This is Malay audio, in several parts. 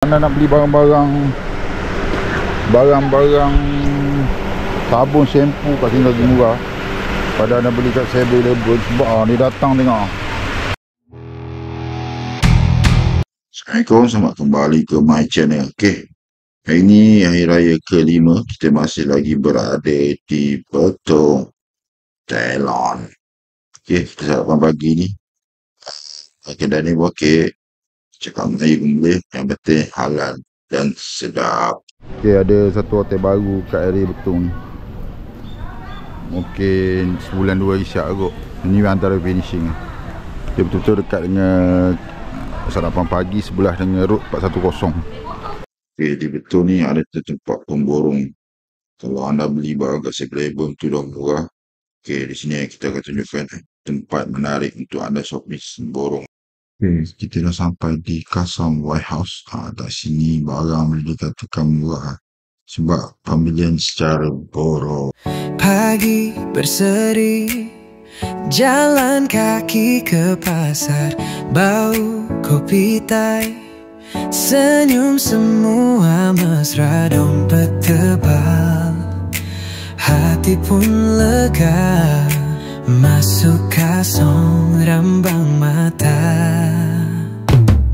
Anda nak beli barang-barang sabun, shampoo kat sini lagi murah pada anda beli kat 7-Eleven. Sebab ni datang tengok. Assalamualaikum, selamat kembali ke my channel. Okey, hari ni hari raya ke-5. Kita masih lagi berada di Betong, Thailand. Okey, kita sarapan pagi ni. Kedai ni buat kek, cakap Melayu pun boleh, yang penting halal dan sedap. Okey, ada satu hotel baru kat area Betong ni. Mungkin sebulan 2 isyak kot. Ini antara finishing. Dia betul-betul dekat dengan sarapan pagi sebelah dengan road 410. Okey, di Betong ni ada tempat pemborong. Kalau anda beli barang kat 7-Eleven tu dah murah. Okey, di sini kita akan tunjukkan tempat menarik untuk anda shopping borong. Okay, kita dah sampai di Kasam White House. Kat sini barang boleh dikatakan murah sebab pembelian secara borong. Pagi berseri, jalan kaki ke pasar, bau kopi Thai, senyum semua mesra, dompet tebal, hati pun lega. Masuk kasong, rambang mata.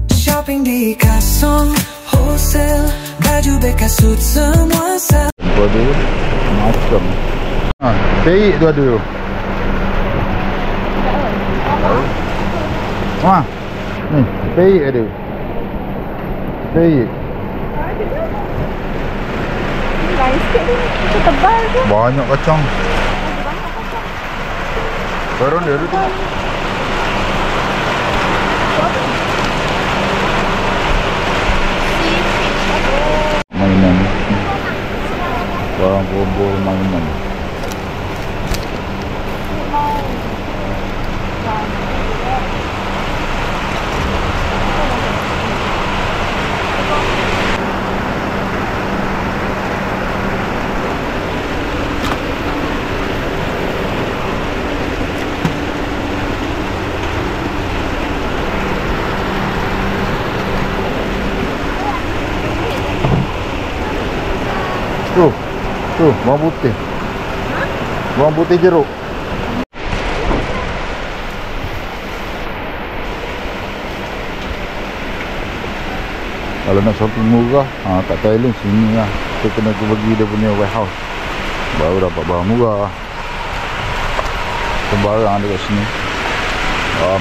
Shopping di kasong, wholesale, baju bekas suit semua sama. Ada macam peik tu ada tu. Wah, ni peik ada. Peik lain sikit tu, itu tebal tu. banyak kacang. Baru dia tu mainan, barang bobol mainan. Tu, bawang putih. Bawang putih jeruk. Kalau nak shopping murah, kat Thailand sini lah. Kita kena pergi dia punya warehouse, baru dapat barang murah. Sembarang ada kat sini.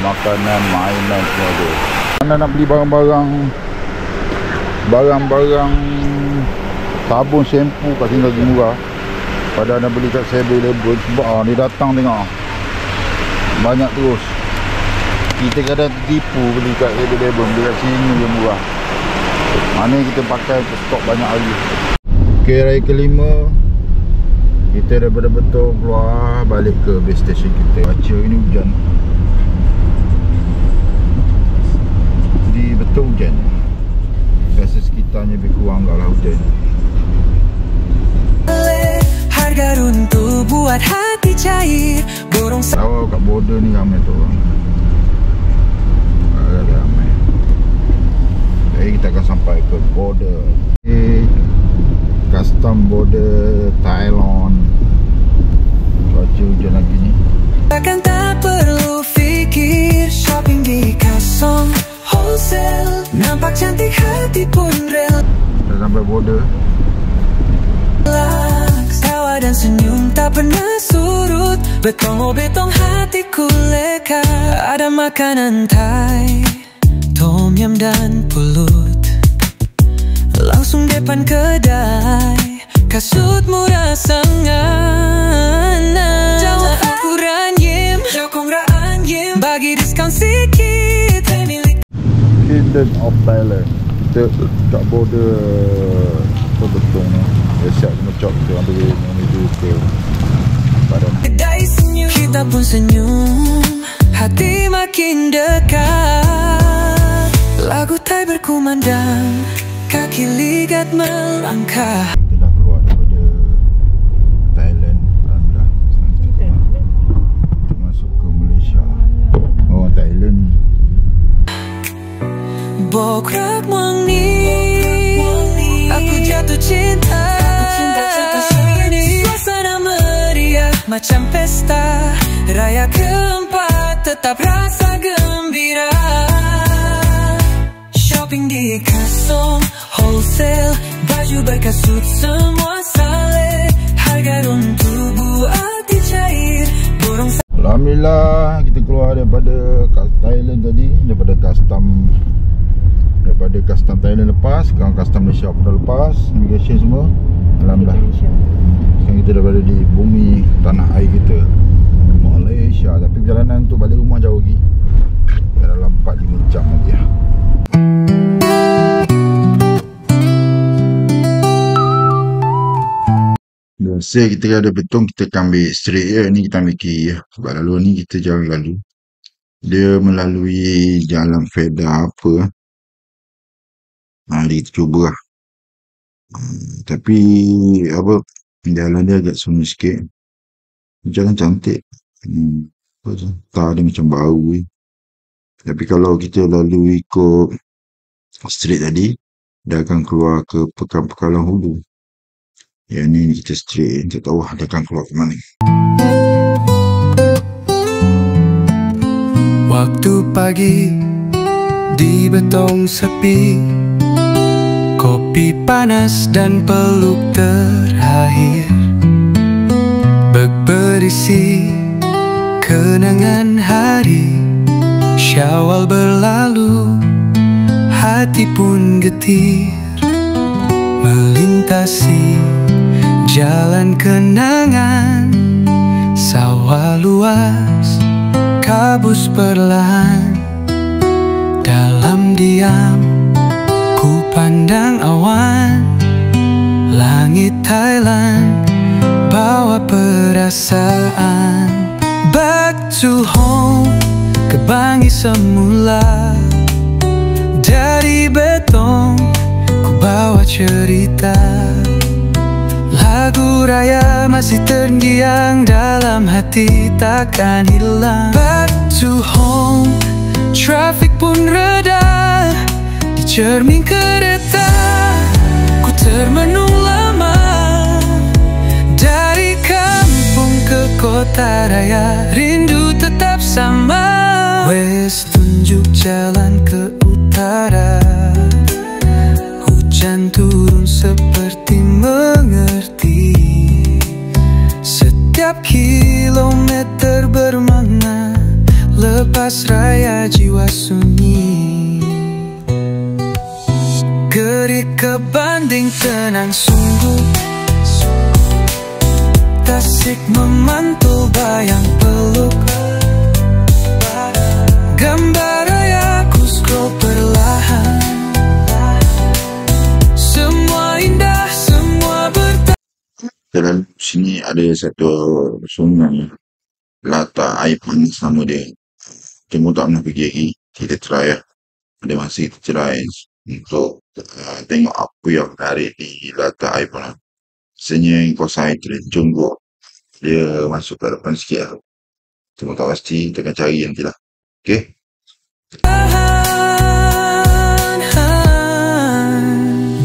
Makanan, mainan semua ada. Anda nak beli barang-barang sabun, shampoo kat sini lagi murah pada anda beli kat 7-Eleven. Sebab ni datang tengok, banyak terus. Kita kadang tipu beli kat 7-Eleven, beli kat sini je murah. Mana kita pakai untuk stok banyak hari. Okey, raya ke-5 kita daripada Betong keluar balik ke base station kita. Cuaca ini hujan. Di Betong hujan. Rasa sekitarnya lebih kurang agaklah hujan. Harga runtuh buat hati cair, borong Tahu kat border ni ramai tu orang. Agak ramai. Jadi kita akan sampai ke border. Custom border Thailand. Cuaca hujan lagi ni. Takkan tak perlu fikir, shopping di kasong, wholesale, nampak cantik hati pun rela. Dah sampai border. Tawa dan senyum tak pernah surut, betong oh betong hatiku leka. Ada makanan Thai, tom yum dan pulut, langsung depan kedai, kasut murah sangat. Jauh ukuran yim, jokong raan yim, bagi diskaun sikit. Kingdom of Thailand. Kita kat border Betong ni. Dah siap mecok kita ambil menuju ke Padang. Kedai senyum, kita pun senyum, hati makin dekat. Lagu Thai berkumandang, kaki ligat melangkah. Kita dah keluar daripada Thailand dan dah masuk ke Malaysia. Oh, Thailand. Bokrak mong ni macam pesta. Raya keempat tetap rasa gembira. Shopping di Kasong Wholesale, baju berkasut semua saleh. Harga runtuh hati cair, borong. Alhamdulillah kita keluar daripada Thailand tadi, daripada custom Thailand lepas, sekarang custom Malaysia pun dah lepas, immigration semua. Alhamdulillah. Sekarang kita dah berada di bumi tanah air kita, Malaysia. Tapi perjalanan untuk balik rumah jauh lagi, dalam 4-5 jam lagi lah. Biasa kita ada betong, kita akan ambil straight je. Ni kita ambil kiri je, sebab lalu ni kita jarang lalu. Dia melalui jalan Feda apa. Kita cuba lah. Tapi apa, jalan dia agak sunyi sikit. Jalan cantik. Tak ada macam bau. Tapi kalau kita lalu ikut straight tadi, dia akan keluar ke Pekan-Pekalan Hulu. Yang ni kita straight, tak tahu dia akan keluar ke mana. Waktu pagi di Betong sepi, kopi panas dan peluk terakhir, berisi kenangan hari. Syawal berlalu, hati pun getir, melintasi jalan kenangan. Sawah luas, kabus perlahan. Dalam diam ku pandang awan. Langit Thailand bawa perasaan. Back to home, ke Bangi semula. Dari Betong ku bawa cerita. Lagu raya masih terngiang dalam hati, takkan hilang. Back to home, trafik pun reda. Di cermin kereta ku termenung lama. Dari kampung ke kota raya, rindu tetap sama. Wes tunjuk jalan ke utara. Hujan turun seperti mengerti. Setiap kilometer bermakna. Lepas raya jiwa sunyi. Gerik kebanding tenang sungguh. Tasik memantul bayang peluk. Gambar raya ku scroll perlahan. Semua indah, semua Dalam sini ada satu sungai, Lata Air Panas nama dia. Cuma tak pernah pergi lagi. Kita try lah. Ada masa kita try untuk tengok apa yang menarik di Lata Air Panas. Biasanya kawasan air terjun tu, dia masuk ke depan sikit lah. Cuma tak pasti, kita akan cari nanti lah. Okay?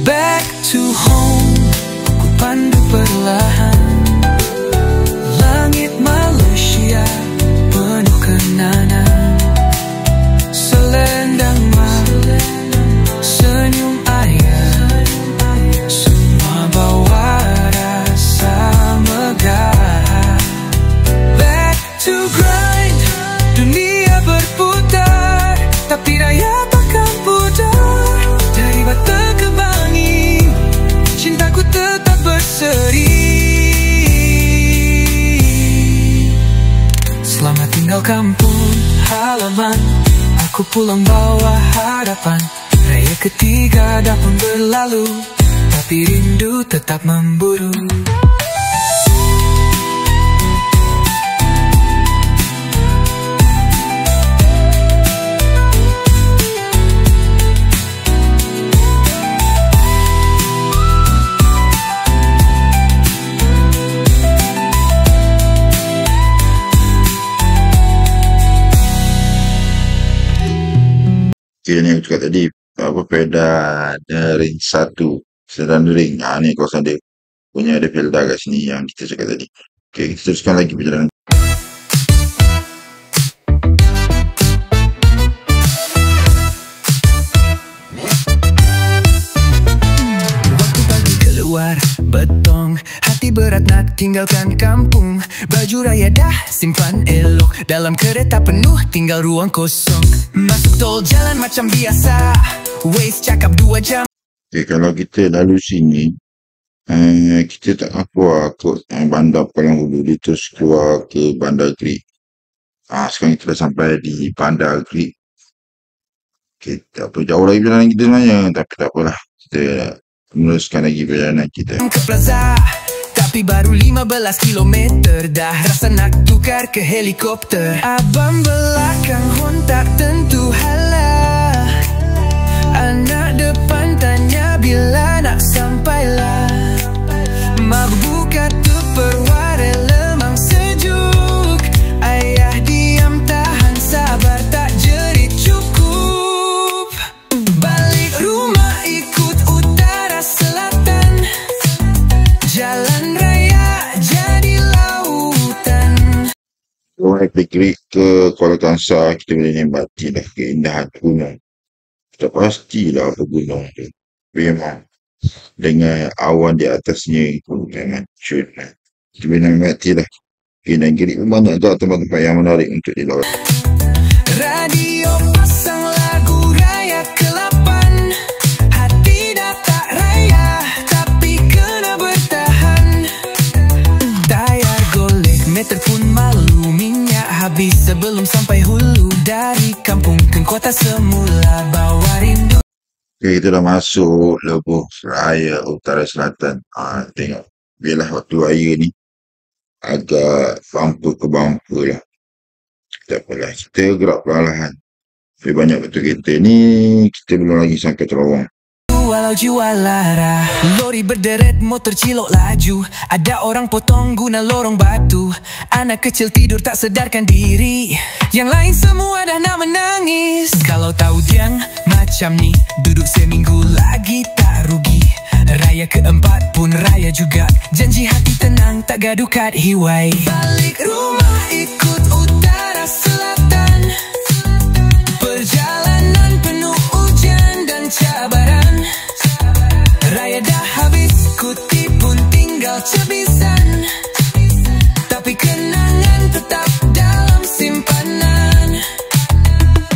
Back to home, ku pandu perlahan. Langit Malaysia penuh kenangan. Selendang malam, senyum ayah, semua bawa rasa megah. Back to grind, dunia berputar, tapi raya takkan pudar. Dari Bata ke Bangi, cintaku tetap berseri. Selamat tinggal kampung halaman, aku pulang bawa harapan. Raya ketiga dah pun berlalu, tapi rindu tetap memburu. Okay, ni aku cakap tadi, apa Felda ada ring 1 sedang ring. Ni kawasan dia punya ada Felda kat sini yang kita cakap tadi. Okay, kita teruskan lagi perjalanan. Waktu pagi keluar betong, hati berat nak tinggalkan kampung. Baju raya dah simpan elok, dalam kereta penuh tinggal ruang kosong. Masuk tol jalan macam biasa, Waze cakap 2 jam. Okay, kalau kita lalu sini, kita tak keluar ke bandar Pulau Hulu, dia terus keluar ke Bandar Creek. Sekarang kita dah sampai di Bandar Creek. Okay, tak apa, jauh lagi perjalanan kita sebenarnya, tapi tak apalah, kita meneruskan lagi perjalanan kita. Ke plaza, tapi baru 15 kilometer dah, rasa nak tukar ke helikopter. Abang belakang hon tak tentu halah, anak depan tanya bila nak sampailah. Mak buka Tupperware lemang sejuk, ayah diam tahan sabar tak jerit cukup. Balik rumah ikut utara selatan, jalan raya jadi lautan. Naik Creek ke Kuala Kangsar, kita boleh nikmati dah keindahan gunung. Tak pastilah apa gunung tu, memang dengan awan di atasnya memang cun. Kita boleh nikmati lah. Keindahan Creek pun banyak tak tempat-tempat yang menarik untuk dilawat. Radio pasang lagu raya ke-8, hati dah tak raya tapi kena bertahan. Tayar golek, meter pun malu, minyak habis sebelum sampai hulu. Dari kampung ke kota semula bawa rindu. Okay, kita dah masuk Lebuh Raya Utara Selatan. Tengok, biarlah waktu raya ni agak bumper ke bumper lah. Tak apalah, kita gerak perlahan. Tapi banyak betul kereta ni, kita belum lagi sampai terowong. Walau jiwa lara, lori berderet, motor cilok laju. Ada orang potong guna lorong batu. Anak kecil tidur tak sedarkan diri, yang lain semua dah nak menangis. Kalau tahu yang macam ni, duduk seminggu lagi tak rugi. Raya keempat pun raya juga, janji hati tenang tak gaduh kat hiwai. Balik rumah ikut utara selatan, perjalanan penuh hujan dan cabaran. Raya dah habis, kuti pun tinggal cebisan, tapi kenangan tetap dalam simpanan.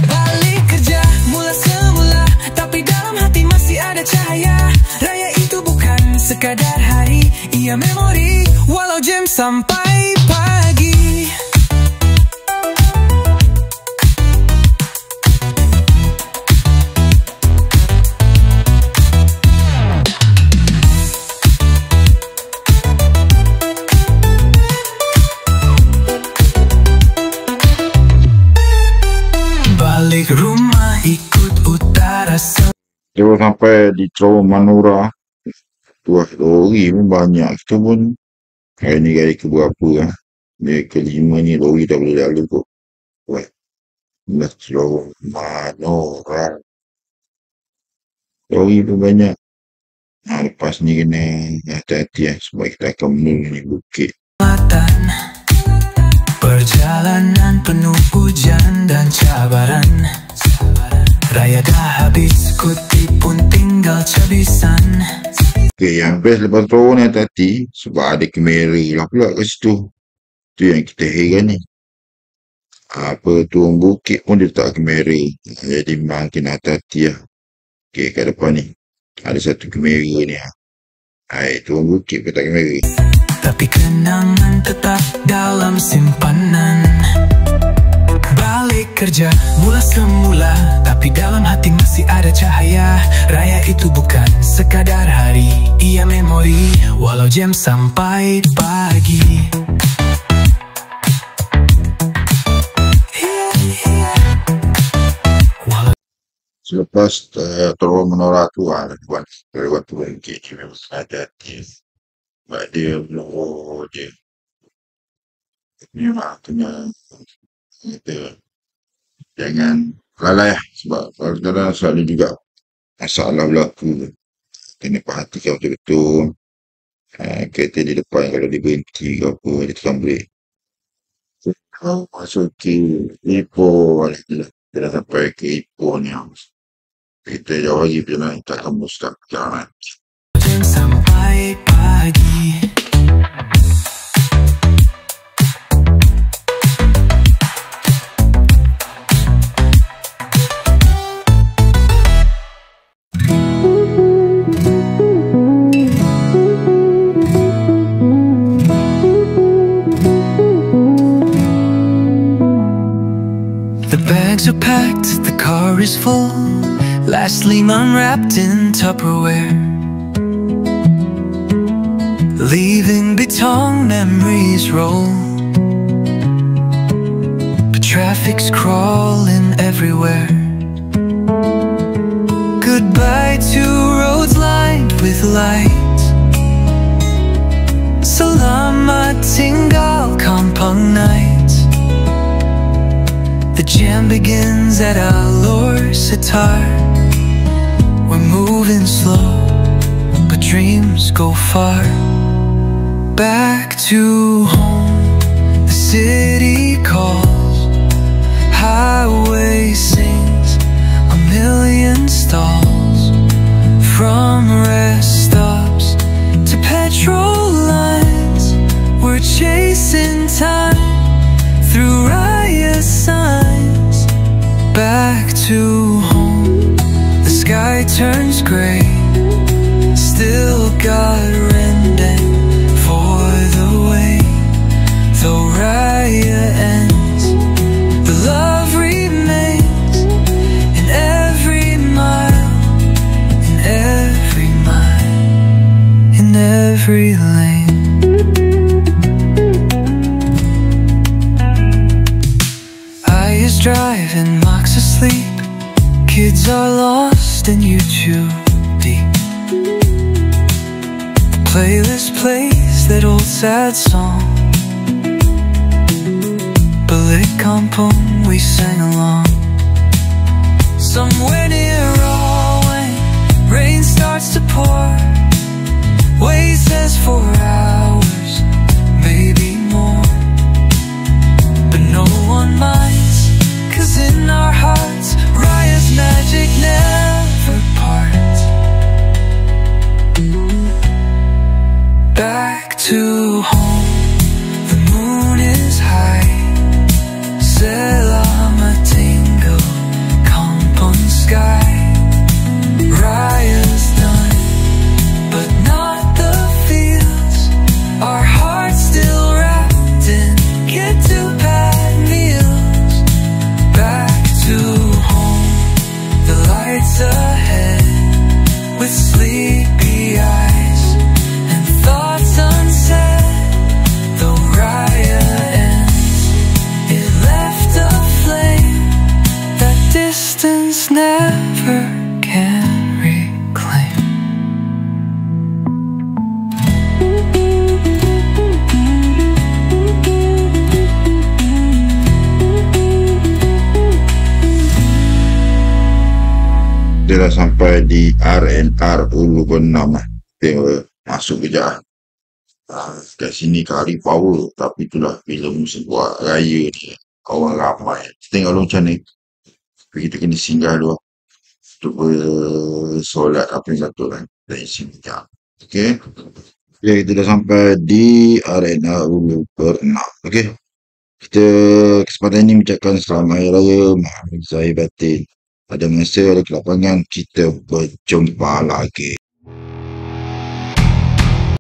Balik kerja mula semula, tapi dalam hati masih ada cahaya. Raya itu bukan sekadar hari, ia memori walau jam sampai pagi. Balik rumah ikut utara. Kita baru sampai di Terowong Manora. Tuah lori pun banyak. Kita pun hari ni kali ke berapa lah. Dia ke-5 ni lori tak boleh lalu kot. Wah, dah Terowong Manora. Lori pun banyak. Lepas ni kena hati-hati sebab kita akan menuju bukit. Perjalanan penuh hujan dan cabaran. Raya dah habis, kuti pun tinggal cebisan. Okay, yang best lepas terowong ni hati-hati sebab ada kamera lah pula kat situ. Tu yang kita heran ni. Apa turun bukit pun dia letak kamera. Jadi makin hati-hati lah. Okay, kat depan ni ada satu kamera ni. Turun bukit pun tak kamera. Tapi kenangan tetap dalam simpanan. Balik kerja mula semula, tapi dalam hati masih ada cahaya. Raya itu bukan sekadar hari, ia memori walau jam sampai pagi. Selepas Terowong Manora tu lewat turun bukit ni memang ada hati. Sebab dia blow je. Memang kena kita jangan lalai lah. Sebab kadang-kadang selalu juga masalah berlaku. Kena perhatikan betul-betul. Kereta di depan kalau dia berhenti ke apa, dia tekan brake. Masuk ke Ipoh balik je. Dia dah sampai ke Ipoh ni. Kita jauh lagi perjalanan, tak akan start perjalanan. Sampai pagi. The bags are packed, the car is full. Lastly, unwrapped in Tupperware. Leaving Betong, memories roll, but traffic's crawling everywhere. Goodbye to roads lined with light. Selamat tinggal Kampung nights. The jam begins at Alor Setar. We're moving slow, but dreams go far. Back to home, the city calls. Highway sings a million stalls. From rest stops to petrol lines, we're chasing time through riot signs. Back to home, the sky turns gray. Still got rending for the way. Though riot ends, the love remains in every mile, in every mile, in every lane. Driving, Mark's asleep. Kids are lost in YouTube deep. The playlist plays that old sad song. Balik Kampung, we sang along. Somewhere near Rahway, rain starts to pour. Wait says 4 hours, maybe more, but no one minds. 'Cause in our hearts, riot's magic never parts. Back to home, the moon is high. Selamat tinggal Kampung sky. Riot's done, but not the feels. Our hearts still wrapped in get to pad meals. Back to home, the lights ahead, with sleepy eyes and thoughts unsaid. Though riot ends, it left a flame that distance never can reclaim. Dia dah sampai di RNR Ulu Benam. Tengok masuk kejap. Kat sini kari power. Tapi itulah bila musim buat raya ni, orang ramai. Tengok dulu macam ni. Kita kena singgah dulu untuk bersolat apa yang satu kan. Dari sini kejap. Okay. Okay, kita dah sampai di RNR Ulu Benam. Okay. Kita kesempatan ini mengucapkan selamat Hari Raya, maaf zahir batin. Ada masa, ada kelapangan, kita berjumpa lagi.